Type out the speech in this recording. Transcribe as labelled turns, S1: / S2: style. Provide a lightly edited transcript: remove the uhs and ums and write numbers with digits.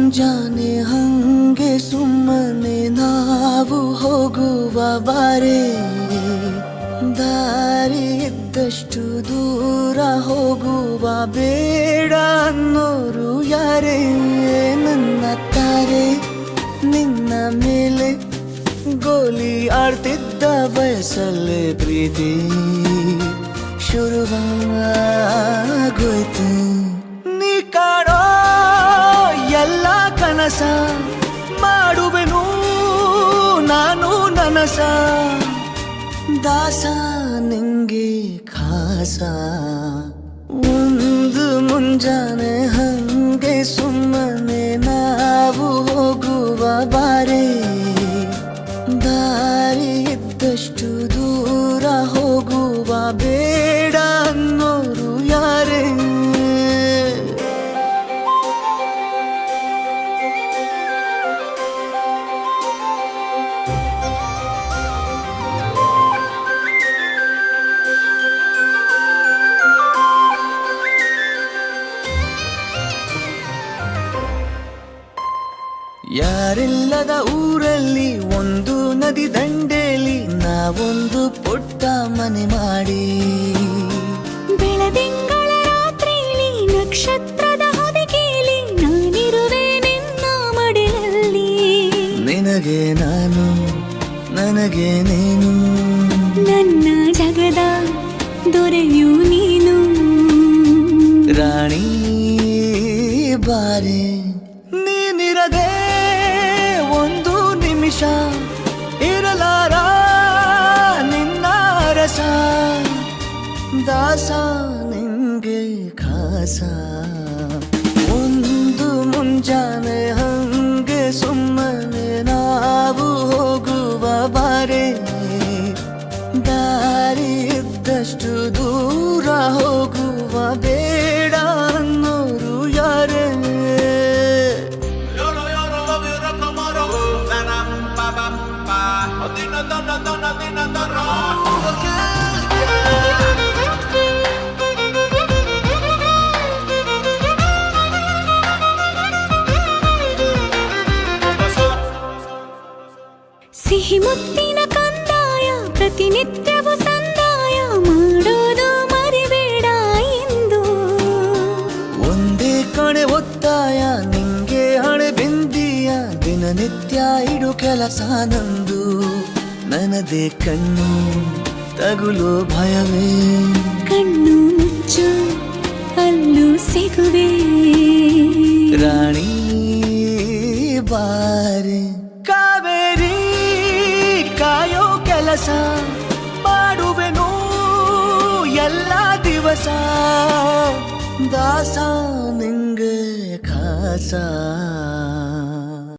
S1: ಮುಂಜಾನೆ ಹಂಗೆ ಸುಮ್ಮನೆ ನಾವು ಹೋಗುವ ಬಾರೆ, ದಾರಿ ಇದ್ದಷ್ಟು ದೂರ ಹೋಗುವ ಬೇಡ ಅನ್ನೋರು ಯಾರೇ. ನನ್ನ ತಾರೆ ನಿನ್ನ ಮೇಲೆ ಗೋಲಿ ಆಡ್ತಿದ್ದ ವಯಸ್ಸಲ್ಲೇ ಪ್ರೀತಿ ಶುರುವಾಗೋಯ್ತು. ನೀ ಕಾಡೋ ಎಲ್ಲ ಕನಸ ಮಾಡುವೆನು ನಾನು ನನಸ, ದಾಸ ನಿಂಗೆ ಖಾಸ. ಒಂದು ಮುಂಜಾನೆ ಹಂಗೆ ಸುಮ್ಮನೆ ನಾವು ಹೋಗುವ ಬಾರೆ, ದಾರಿ ಇದ್ದಷ್ಟು ದೂರ ಹೋಗುವ ಬೇಡ ಅನ್ನೋರು ಯಾರೇ. ಯಾರಿಲ್ಲದ ಊರಲ್ಲಿ ಒಂದು ನದಿ ದಂಡೆಯಲ್ಲಿ ನಾವೊಂದು ಪುಟ್ಟ ಮನೆ ಮಾಡಿ,
S2: ಬೆಳದಿಂಗಳ ರಾತ್ರಿಲಿ ನಕ್ಷತ್ರದ ಹೊದಿಕೆಯಲ್ಲಿ ನಾನಿರುವೆ ನಿನ್ನ ಮಡಿಲಲ್ಲಿ.
S1: ನಿನಗೆ ನಾನು ನನಗೆ ನೀನು,
S2: ನನ್ನ ಜಗದ ದೊರೆಯು ನೀನು.
S1: ರಾಣಿ ಬಾರೆ ನೀನಿರದೆ ಒಂದು ನಿಮಿಷ ಇರಲಾರ ನಿನ್ನ ರಸ, ದಾಸ ನಿಂಗೆ ಖಾಸ. ಒಂದು ಮುಂಜಾನೆ ಹಂಗೆ ಸುಮ್ಮನೆ ನಾವು ಹೋಗುವ ಬಾರೆ, ದಾರಿ ಇದ್ದಷ್ಟು ದೂರ ಹೋಗುವ ಬೇಡ ಅನ್ನೋರು ಯಾರೇ.
S2: ಸಿಹಿ ಮುತ್ತಿನ ಕಂದಾಯ ಪ್ರತಿನಿತ್ಯವೂ ಸಂದಾಯ ಮಾಡೋದು ಮರಿಬೇಡ ಎಂದು.
S1: ಒಂದೇ ಕಣೆ ಒತ್ತಾಯ ನಿಂಗೆ ಹಣೆ ಬಿಂದಿಯ, ದಿನನಿತ್ಯ ಇಡು ಕೆಲಸ ನಂದು. ನನ್ನದೇ ಕಣ್ಣು ತಗುಲೋ ಭಯವೇ,
S2: ಕಣ್ಣು ಮುಚ್ಚು ಅಲ್ಲೂ ಸಿಗುವೆ.
S1: ರಾಣಿ ಬಾರೆ ಕಾವೇರಿ ಕಾಯೋ ಕೆಲಸ ಮಾಡುವೆನು ಎಲ್ಲ ದಿವಸ, ದಾಸ ನಿಂಗೆ ಖಾಸ.